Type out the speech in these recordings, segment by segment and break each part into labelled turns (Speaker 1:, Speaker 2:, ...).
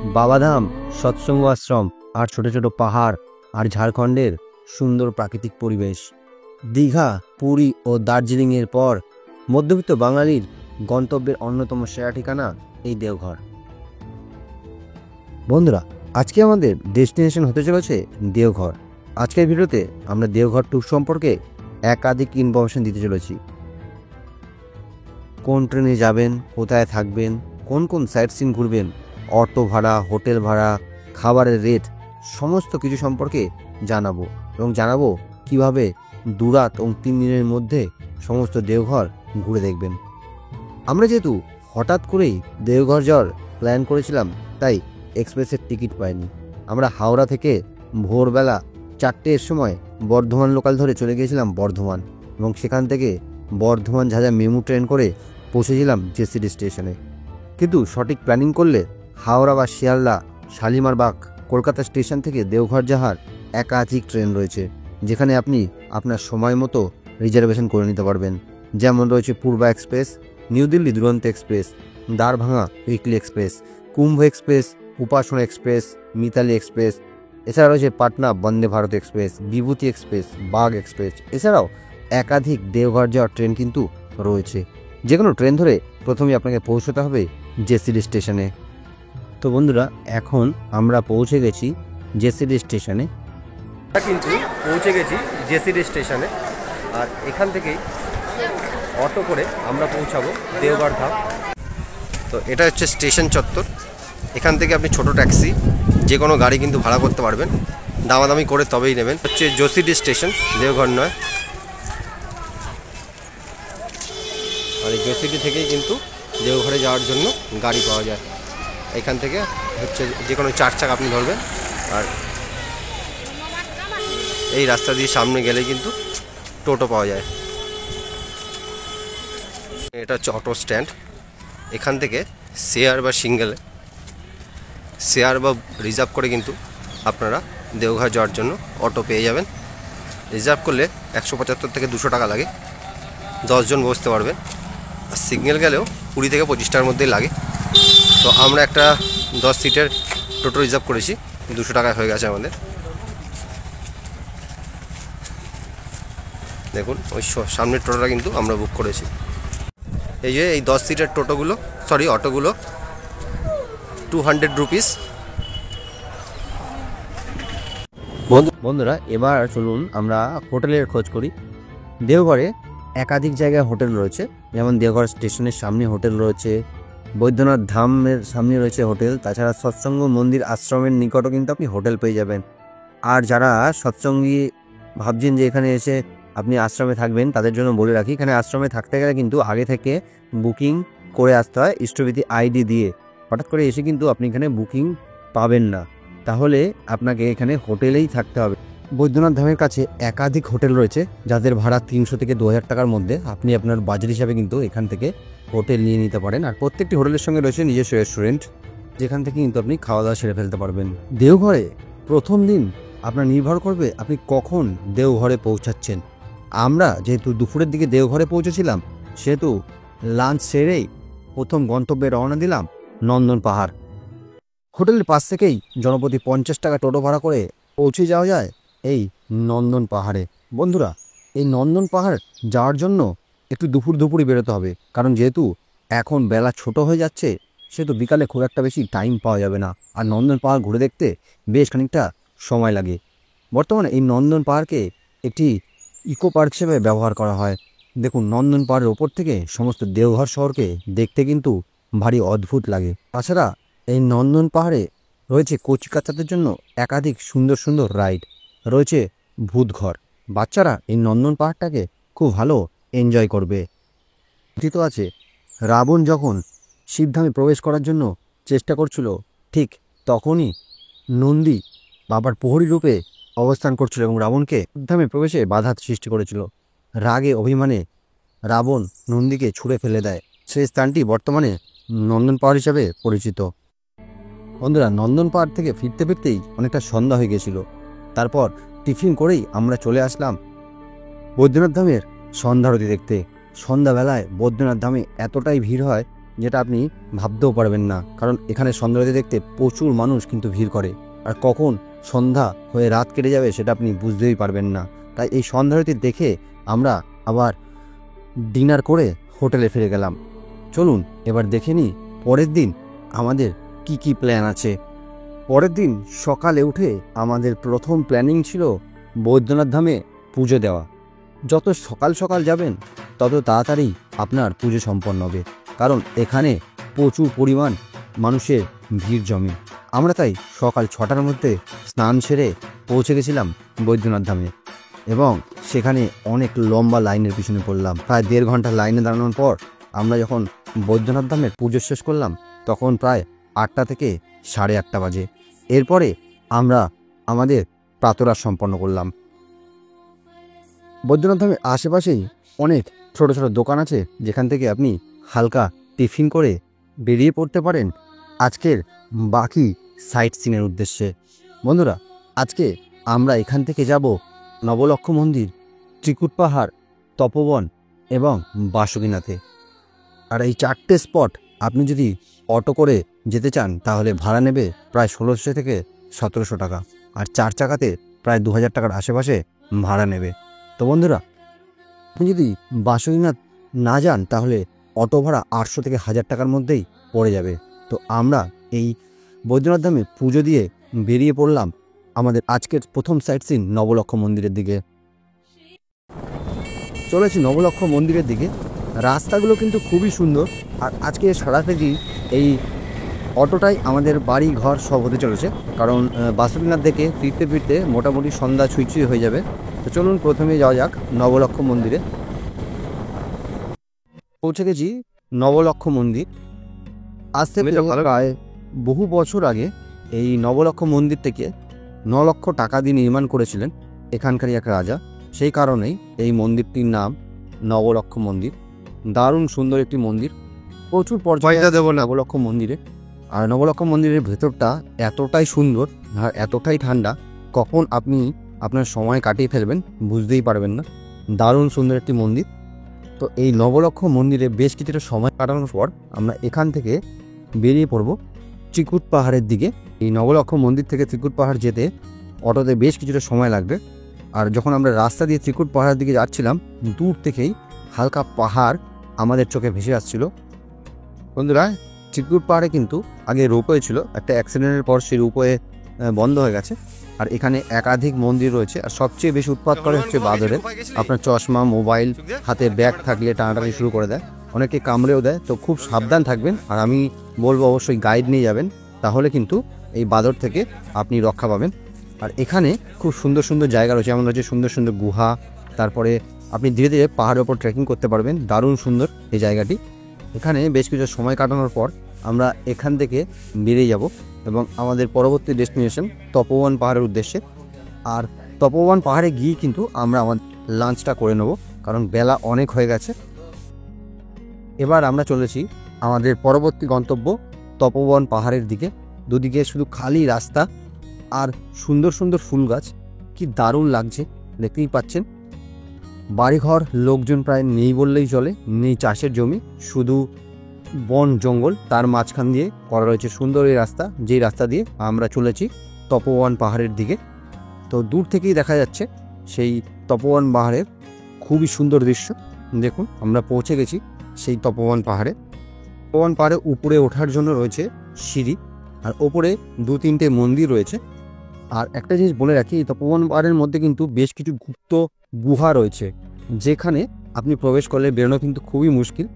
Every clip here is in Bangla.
Speaker 1: বাবাধাম, সৎসঙ্গ আশ্রম আর ছোট ছোট পাহাড় আর ঝাড়খণ্ডের সুন্দর প্রাকৃতিক পরিবেশ। দীঘা, পুরী ও দার্জিলিংয়ের পর মধ্যবিত্ত বাঙালির গন্তব্যের অন্যতম সেরা ঠিকানা এই দেওঘর। বন্ধুরা, আজকে আমাদের ডেস্টিনেশন হতে চলেছে দেওঘর। আজকের ভিডিওতে আমরা দেওঘর ট্যুর সম্পর্কে একাধিক ইনফরমেশন দিতে চলেছি। কোন ট্রেনে যাবেন, কোথায় থাকবেন, কোন কোন সাইট সিন ঘুরবেন, অটো ভাড়া, হোটেল ভাড়া, খাবারের রেট, সমস্ত কিছু সম্পর্কে জানাবো এবং জানাবো কিভাবে 2 রাত এবং 3 দিনের মধ্যে সমস্ত দেওঘর ঘুরে দেখবেন। আমরা যেহেতু হঠাৎ করেই দেওঘর যাওয়ার প্ল্যান করেছিলাম, তাই এক্সপ্রেসের টিকিট পাইনি। আমরা হাওড়া থেকে ভোরবেলা 4টের সময় বর্ধমান লোকাল ধরে চলে গিয়েছিলাম বর্ধমান, এবং সেখান থেকে বর্ধমান ঝাঁঝা মেমু ট্রেন করে পৌঁছেছিলাম জেসিডি স্টেশনে। কিন্তু সঠিক প্ল্যানিং করলে হাওড়া বা শিয়ালদা, শালিমারবাগ, কলকাতা স্টেশন থেকে দেওঘর যাওয়ার একাধিক ট্রেন রয়েছে, যেখানে আপনি আপনার সময় মতো রিজার্ভেশন করে নিতে পারবেন। যেমন রয়েছে পূর্বা এক্সপ্রেস, নিউ দিল্লি দুরন্ত এক্সপ্রেস, দ্বারভাঙা উইকলি এক্সপ্রেস, কুম্ভ এক্সপ্রেস, উপাসনা এক্সপ্রেস, মিতালি এক্সপ্রেস। এছাড়া রয়েছে পাটনা বন্দে ভারত এক্সপ্রেস, বিভূতি এক্সপ্রেস, বাগ এক্সপ্রেস। এছাড়াও একাধিক দেওঘর যাওয়ার ট্রেন কিন্তু রয়েছে। যে কোনো ট্রেন ধরে প্রথমে আপনাকে পৌঁছতে হবে জেসিডি স্টেশনে। তো বন্ধুরা, এখন আমরা পৌঁছে গেছি জেসিডি স্টেশনে। কিন্তু পৌঁছে গেছি জেসিডি স্টেশনে, আর এখান থেকেই অটো করে আমরা পৌঁছাবো দেওঘর ধাম। তো এটা হচ্ছে স্টেশন চত্বর। এখান থেকে আপনি ছোট ট্যাক্সি, যে কোনো গাড়ি কিন্তু ভাড়া করতে পারবেন, দামাদামি করে তবেই নেবেন। হচ্ছে জেসিডি স্টেশন, দেওঘর নয়। আর এই জেসিডি থেকেই কিন্তু দেওঘরে যাওয়ার জন্য গাড়ি পাওয়া যায়। এখান থেকে হচ্ছে যে কোনো 4 চাকা আপনি ধরবেন, আর এই রাস্তা দিয়ে সামনে গেলে কিন্তু টোটো পাওয়া যায়। এটা হচ্ছে অটো স্ট্যান্ড। এখান থেকে শেয়ার বা সিঙ্গেলে, শেয়ার বা রিজার্ভ করে কিন্তু আপনারা দেওঘর যাওয়ার জন্য অটো পেয়ে যাবেন। রিজার্ভ করলে 175 থেকে 200 টাকা লাগে, 10 জন বসতে পারবেন। আর সিঙ্গেল গেলেও 20 থেকে 25 টাকার মধ্যেই লাগে। তো আমরা একটা 10 সিটের টোটো রিজার্ভ করেছি, 200 টাকায় হয়ে গেছে আমাদের। দেখুন, ওই সামনের টোটোটা কিন্তু আমরা বুক করেছি। এই যে এই 10 সিটের টোটোগুলো, সরি অটোগুলো 200 রুপিস। বন্ধুরা, এবার চলুন আমরা হোটেলের খোঁজ করি। দেওঘরে একাধিক জায়গায় হোটেল রয়েছে, যেমন দেওঘর স্টেশনের সামনে হোটেল রয়েছে, বৈদ্যনাথ ধামের সামনে রয়েছে হোটেল। তাছাড়া সৎসঙ্গ মন্দির আশ্রমের নিকটও কিন্তু আপনি হোটেল পেয়ে যাবেন। আর যারা সৎসঙ্গী ভাবছেন যে এখানে এসে আপনি আশ্রমে থাকবেন, তাদের জন্য বলে রাখি, এখানে আশ্রমে থাকতে গেলে কিন্তু আগে থেকে বুকিং করে আসতে হয় ইষ্টবিধি আইডি দিয়ে। হঠাৎ করে এসে কিন্তু আপনি এখানে বুকিং পাবেন না, তাহলে আপনাকে এখানে হোটেলেই থাকতে হবে। বৈদ্যনাথ ধামের কাছে একাধিক হোটেল রয়েছে, যাদের ভাড়া 300 থেকে 2000 টাকার মধ্যে। আপনি আপনার বাজেট হিসাবে কিন্তু এখান থেকে হোটেল নিয়ে নিতে পারেন। আর প্রত্যেকটি হোটেলের সঙ্গে রয়েছে নিজস্ব রেস্টুরেন্ট, যেখান থেকে কিন্তু আপনি খাওয়া দাওয়া সেরে ফেলতে পারবেন। দেওঘরে প্রথম দিন আপনার নির্ভর করবে আপনি কখন দেওঘরে পৌঁছাচ্ছেন। আমরা যেহেতু দুপুরের দিকে দেওঘরে পৌঁছেছিলাম, সেহেতু লাঞ্চ সেরেই প্রথম গন্তব্যে রওনা দিলাম নন্দন পাহাড়। হোটেলের পাশ থেকেই জনপ্রতি 50 টাকা টোটো ভাড়া করে পৌঁছে যাওয়া যায় এই নন্দন পাহাড়ে। বন্ধুরা, এই নন্দন পাহাড় যাওয়ার জন্য একটু দুপুরই বেরোতে হবে, কারণ যেহেতু এখন বেলা ছোট হয়ে যাচ্ছে, সেহেতু বিকালে খুব একটা বেশি টাইম পাওয়া যাবে না। আর নন্দন পাহাড় ঘুরে দেখতে বেশ খানিকটা সময় লাগে। বর্তমানে এই নন্দন পাহাড়কে একটি ইকো পার্ক হিসেবে ব্যবহার করা হয়। দেখুন, নন্দন পাহাড়ের ওপর থেকে সমস্ত দেওঘর শহরকে দেখতে কিন্তু ভারী অদ্ভুত লাগে। তাছাড়া এই নন্দন পাহাড়ে রয়েছে কচিকাচ্চাদের জন্য একাধিক সুন্দর সুন্দর রাইড রয়েছে। ভূতঘর, বাচ্চারা এই নন্দন পাহাড়টাকে খুব ভালো এনজয় করবে। কথিত আছে, রাবণ যখন শিবধামে প্রবেশ করার জন্য চেষ্টা করছিল, ঠিক তখনই নন্দী বাবার প্রহরী রূপে অবস্থান করছিল এবং রাবণকে শিবধামে প্রবেশে বাধা সৃষ্টি করেছিল। রাগে অভিমানে রাবণ নন্দীকে ছুঁড়ে ফেলে দেয়। সেই স্থানটি বর্তমানে নন্দন পাহাড় হিসাবে পরিচিত। বন্ধুরা, নন্দন পাহাড় থেকে ফিরতে ফিরতেই অনেকটা সন্ধ্যা হয়ে গেছিল। তারপর টিফিন করেই আমরা চলে আসলাম বৈদ্যনাথ ধামের সন্ধ্যারতি দেখতে। সন্ধ্যাবেলায় বৈদ্যনাথ ধামে এতটাই ভিড় হয় যেটা আপনি ভাবতেও পারবেন না, কারণ এখানে সন্ধ্যারতি দেখতে প্রচুর মানুষ কিন্তু ভিড় করে। আর কখন সন্ধ্যা হয়ে রাত কেটে যাবে সেটা আপনি বুঝতেই পারবেন না। তাই এই সন্ধ্যারতি দেখে আমরা আবার ডিনার করে হোটেলে ফিরে গেলাম। চলুন এবার দেখে নিই পরের দিন আমাদের কি কি প্ল্যান আছে। পরের দিন সকালে উঠে আমাদের প্রথম প্ল্যানিং ছিল বৈদ্যনাথ ধামে পুজো দেওয়া। যত সকাল সকাল যাবেন তত তাড়াতাড়ি আপনার পুজো সম্পন্ন হবে, কারণ এখানে প্রচুর পরিমাণ মানুষের ভিড় জমে। আমরা তাই সকাল 6টার মধ্যে স্নান সেরে পৌঁছে গেছিলাম বৈদ্যনাথ ধামে, এবং সেখানে অনেক লম্বা লাইনের পিছনে পড়লাম। প্রায় 1.5 ঘন্টা লাইনে দাঁড়ানোর পর আমরা যখন বৈদ্যনাথ ধামের পুজো শেষ করলাম তখন প্রায় 8টা থেকে 8:30 বাজে। এরপরে আমরা আমাদের প্রাতরাশ সম্পন্ন করলাম। বৈদ্যনাথ ধামের আশেপাশেই অনেক ছোট ছোট দোকান আছে, যেখান থেকে আপনি হালকা টিফিন করে বেরিয়ে পড়তে পারেন আজকের বাকি সাইট সিনের উদ্দেশ্যে। বন্ধুরা, আজকে আমরা এখান থেকে যাব নবলক্ষ মন্দির, ত্রিকুট পাহাড়, তপোবন এবং বাসুকীনাথে। আর এই 4টে স্পট আপনি যদি অটো করে যেতে চান তাহলে ভাড়া নেবে প্রায় 1600 থেকে 1700 টাকা, আর 4 চাকাতে প্রায় 2000 টাকার আশেপাশে ভাড়া নেবে। তো বন্ধুরা, আপনি যদি বাসুকীনাথ না যান তাহলে অটো ভাড়া 800 থেকে 1000 টাকার মধ্যেই পড়ে যাবে। তো আমরা এই বৈদ্যনাথ ধামে পুজো দিয়ে বেরিয়ে পড়লাম আমাদের আজকের প্রথম সাইট সিন নবলক্ষ মন্দিরের দিকে। চলেছি নবলক্ষ মন্দিরের দিকে। রাস্তাগুলো কিন্তু খুবই সুন্দর, আর আজকে সারাদিনই এই অটোটাই আমাদের বাড়ি ঘর সব হতে চলেছে, কারণ বাসুকীনাথ থেকে ফিরতে ফিরতে মোটামুটি সন্ধ্যা ছুঁই হয়ে যাবে। তো চলুন প্রথমে যাওয়া যাক নবলক্ষ মন্দিরে। পৌঁছে গেছি নবলক্ষ মন্দির। আজ থেকে প্রায় বহু বছর আগে এই নবলক্ষ মন্দির থেকে 9 লক্ষ টাকা দিয়ে নির্মাণ করেছিলেন এখানকারই এক রাজা। সেই কারণেই এই মন্দিরটির নাম নবলক্ষ মন্দির। দারুণ সুন্দর একটি মন্দির, প্রচুর পর্যটক দেব নবলক্ষ মন্দিরে। আর নবলক্ষ মন্দিরের ভেতরটা এতটাই সুন্দর আর এতটাই ঠান্ডা, কখন আপনি আপনার সময় কাটিয়ে ফেলবেন বুঝতেই পারবেন না। দারুণ সুন্দর একটি মন্দির। তো এই নবলক্ষ মন্দিরে বেশ কিছুটা সময় কাটানোর পর আমরা এখান থেকে বেরিয়ে পড়ব ত্রিকুট পাহাড়ের দিকে। এই নবলক্ষ মন্দির থেকে ত্রিকুট পাহাড় যেতে অটোতে বেশ কিছুটা সময় লাগবে। আর যখন আমরা রাস্তা দিয়ে ত্রিকুট পাহাড়ের দিকে যাচ্ছিলাম, দূর থেকেই হালকা পাহাড় আমাদের চোখে ভেসে আসছিল। বন্ধুরা, ত্রিকুট পাহাড়ে কিন্তু আগে রোপওয়ে ছিল, একটা অ্যাক্সিডেন্টের পর সেই রোপওয়ে বন্ধ হয়ে গেছে। আর এখানে একাধিক মন্দির রয়েছে, আর সবচেয়ে বেশি উৎপাত করে হচ্ছে বাদরের। আপনার চশমা, মোবাইল, হাতে ব্যাগ থাকলে টানাটানি শুরু করে দেয়, অনেকে কামড়েও দেয়। তো খুব সাবধান থাকবেন, আর আমি বলবো অবশ্যই গাইড নিয়ে যাবেন, তাহলে কিন্তু এই বাদর থেকে আপনি রক্ষা পাবেন। আর এখানে খুব সুন্দর সুন্দর জায়গা রয়েছে, যেমন রয়েছে সুন্দর সুন্দর গুহা। তারপরে আপনি ধীরে ধীরে পাহাড়ের ওপর ট্রেকিং করতে পারবেন। দারুণ সুন্দর এই জায়গাটি। এখানে বেশ কিছু সময় কাটানোর পর আমরা এখান থেকে বেরিয়ে যাব এবং আমাদের পরবর্তী ডেস্টিনেশন তপোবন পাহাড়ের উদ্দেশ্যে। আর তপোবন পাহাড়ে গিয়ে কিন্তু আমরা আমাদের লাঞ্চটা করে নেব, কারণ বেলা অনেক হয়ে গেছে। এবার আমরা চলেছি আমাদের পরবর্তী গন্তব্য তপোবন পাহাড়ের দিকে। দুদিকে শুধু খালি রাস্তা আর সুন্দর সুন্দর ফুল গাছ, কি দারুণ লাগছে দেখতেই পাচ্ছেন। বাড়িঘর, লোকজন প্রায় নেই বললেই চলে, নেই চাষের জমি, শুধু বন জঙ্গল। তার মাঝখান দিয়ে করা রয়েছে সুন্দর এই রাস্তা, যেই রাস্তা দিয়ে আমরা চলেছি তপোবন পাহাড়ের দিকে। তো দূর থেকেই দেখা যাচ্ছে সেই তপোবন পাহাড়ের খুবই সুন্দর দৃশ্য। দেখুন, আমরা পৌঁছে গেছি সেই তপোবন পাহাড়ে। তপোবন পাহাড়ে উপরে ওঠার জন্য রয়েছে সিঁড়ি, আর ওপরে 2-3টে মন্দির রয়েছে। আর একটা জিনিস বলে রাখি, এই তপোবন পাহাড়ের মধ্যে কিন্তু বেশ কিছু গুপ্ত গুহা রয়েছে, যেখানে আপনি প্রবেশ করলে বেরোনো কিন্তু খুবই মুশকিল।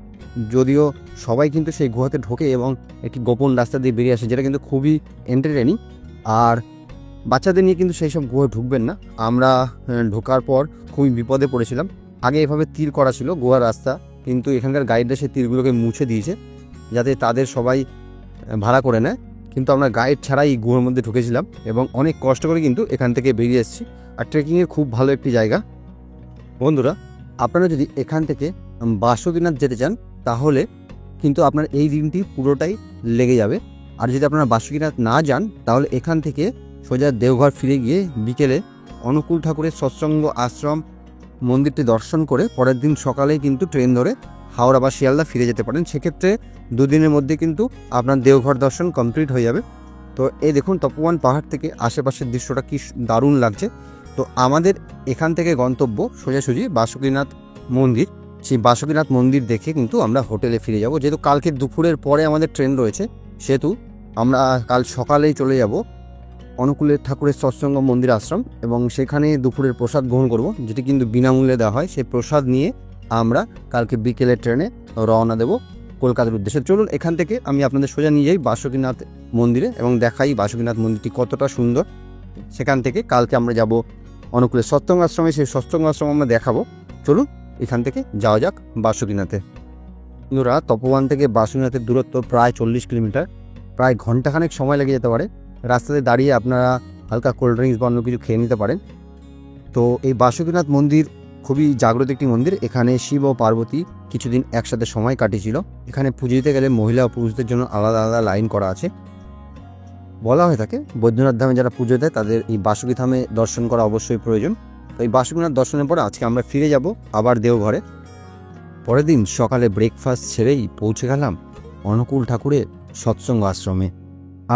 Speaker 1: যদিও সবাই কিন্তু সেই গুহাতে ঢোকে এবং একটি গোপন রাস্তা দিয়ে বেরিয়ে আসে, যেটা কিন্তু খুবই এন্টারটেনিং। আর বাচ্চাদের নিয়ে কিন্তু সেই সব গুহায় ঢুকবেন না। আমরা ঢোকার পর খুবই বিপদে পড়েছিলাম। আগে এভাবে তীর করা ছিল গুহার রাস্তা, কিন্তু এখানকার গাইডরা সেই তীরগুলোকে মুছে দিয়েছে যাতে তাদের সবাই ভাড়া করে নেয়। কিন্তু আমরা গাইড ছাড়াই গুহার মধ্যে ঢুকেছিলাম এবং অনেক কষ্ট করে কিন্তু এখান থেকে বেরিয়ে এসেছি। আর ট্রেকিংয়ের খুব ভালো একটি জায়গা। বন্ধুরা, আপনারা যদি এখান থেকে বাসুকীনাথ যেতে চান তাহলে কিন্তু আপনার এই দিনটি পুরোটাই লেগে যাবে। আর যদি আপনারা বাসুকীনাথ না যান তাহলে এখান থেকে সোজা দেওঘর ফিরে গিয়ে বিকেলে অনুকূল ঠাকুরের সৎসঙ্গ আশ্রম মন্দিরটি দর্শন করে পরের দিন সকালেই কিন্তু ট্রেন ধরে হাওড়া বা শিয়ালদা ফিরে যেতে পারেন। সেক্ষেত্রে 2 দিনের মধ্যে কিন্তু আপনার দেওঘর দর্শন কমপ্লিট হয়ে যাবে। তো এই দেখুন তপোবন পাহাড় থেকে আশেপাশের দৃশ্যটা কি দারুণ লাগছে। তো আমাদের এখান থেকে গন্তব্য সোজাসুজি বাসুকীনাথ মন্দির। সেই বাসুকীনাথ মন্দির দেখে কিন্তু আমরা হোটেলে ফিরে যাব। যেহেতু কালকে দুপুরের পরে আমাদের ট্রেন রয়েছে, সেহেতু আমরা কাল সকালেই চলে যাব অনুকূলের ঠাকুরের সৎসঙ্গ মন্দির আশ্রম, এবং সেখানে দুপুরের প্রসাদ গ্রহণ করব, যেটি কিন্তু বিনামূল্যে দেওয়া হয়। সেই প্রসাদ নিয়ে আমরা কালকে বিকেলের ট্রেনে রওনা দেব কলকাতার উদ্দেশ্যে। চলুন এখান থেকে আমি আপনাদের সোজা নিয়ে যাই বাসুকীনাথ মন্দিরে এবং দেখাই বাসুকীনাথ মন্দিরটি কতটা সুন্দর। সেখান থেকে কালকে আমরা যাব অনুকূলের সৎসঙ্গ আশ্রমে, সেই সৎসঙ্গ আশ্রম আমরা দেখাবো। চলুন এখান থেকে যাওয়া যাক বাসুকীনাথে। বন্ধুরা, তপোবন থেকে বাসুকীনাথের দূরত্ব প্রায় 40 কিলোমিটার, প্রায় ঘন্টাখানেক সময় লেগে যেতে পারে। রাস্তাতে দাঁড়িয়ে আপনারা হালকা কোল্ড ড্রিঙ্কস বা অন্য কিছু খেয়ে নিতে পারেন। তো এই বাসুকীনাথ মন্দির খুবই জাগ্রত একটি মন্দির। এখানে শিব ও পার্বতী কিছুদিন একসাথে সময় কাটিয়েছিল। এখানে পুজো দিতে গেলে মহিলা ও পুরুষদের জন্য আলাদা আলাদা লাইন করা আছে। বলা হয়ে থাকে বৈদ্যনাথ ধামে যারা পুজো দেয় তাদের এই বাসুকী ধামে দর্শন করা অবশ্যই প্রয়োজন। তো এই বাসুকীনাথ দর্শনের পর আজকে আমরা ফিরে যাব আবার দেওঘরে। পরের দিন সকালে ব্রেকফাস্ট ছেড়েই পৌঁছে গেলাম অনুকূল ঠাকুরের সৎসঙ্গ আশ্রমে।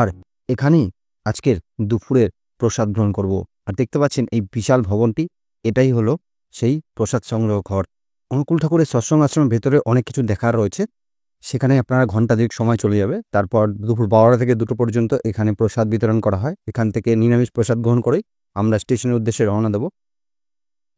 Speaker 1: আর এখানেই আজকের দুপুরের প্রসাদ গ্রহণ করব। আর দেখতে পাচ্ছেন এই বিশাল ভবনটি, এটাই হলো সেই প্রসাদ সংগ্রহ ঘর। অনুকূল ঠাকুরের সৎসঙ্গ আশ্রমের ভেতরে অনেক কিছু দেখার রয়েছে। সেখানে আপনারা ঘন্টা দুয়েক সময় চলে যাবে। তারপর দুপুর 12টা থেকে 2টো পর্যন্ত এখানে প্রসাদ বিতরণ করা হয়। এখান থেকে নিরামিষ প্রসাদ গ্রহণ করেই আমরা স্টেশনের উদ্দেশ্যে রওনা দেব।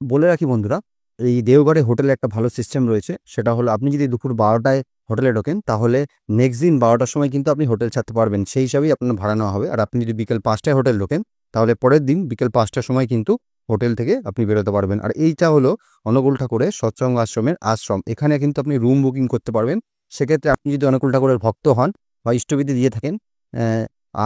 Speaker 1: বলে রাখি বন্ধুরা, এই দেওঘরে হোটেলে একটা ভালো সিস্টেম রয়েছে। সেটা হলো আপনি যদি দুপুর 12টায় হোটেলে ঢোকেন, তাহলে নেক্সট দিন 12টার সময় কিন্তু আপনি হোটেল ছাড়তে পারবেন। সেই হিসাবেই আপনার ভাড়া নেওয়া হবে। আর আপনি যদি বিকেল 5টায় হোটেল ঢোকেন, তাহলে পরের দিন বিকেল 5টার সময় কিন্তু হোটেল থেকে আপনি বেরোতে পারবেন। আর এইটা হলো অনুকূল ঠাকুরের সৎসঙ্গ আশ্রমের আশ্রম। এখানে কিন্তু আপনি রুম বুকিং করতে পারবেন। সেক্ষেত্রে আপনি যদি অনুকূল ঠাকুরের ভক্ত হন বা ইষ্টবিধি দিয়ে থাকেন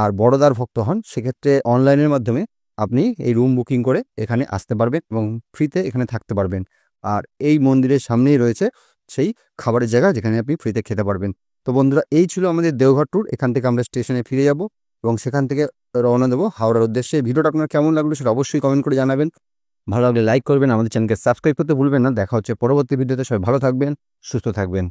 Speaker 1: আর বড়দার ভক্ত হন, সেক্ষেত্রে অনলাইনের মাধ্যমে আপনি এই রুম বুকিং করে এখানে আসতে পারবেন এবং ফ্রিতে এখানে থাকতে পারবেন। আর এই মন্দিরের সামনেই রয়েছে সেই খাবারের জায়গা যেখানে আপনি ফ্রিতে খেতে পারবেন। তো বন্ধুরা, এই ছিল আমাদের দেওঘর ট্যুর। এখান থেকে আমরা স্টেশনে ফিরে যাব এবং সেখান থেকে রওনা দেবো হাওড়ার উদ্দেশ্যে। ভিডিওটা আপনার কেমন লাগলো সেটা অবশ্যই কমেন্ট করে জানাবেন। ভালো লাগলে লাইক করবেন, আমাদের চ্যানেলকে সাবস্ক্রাইব করতে ভুলবেন না। দেখা হচ্ছে পরবর্তী ভিডিওতে। সবাই ভালো থাকবেন, সুস্থ থাকবেন।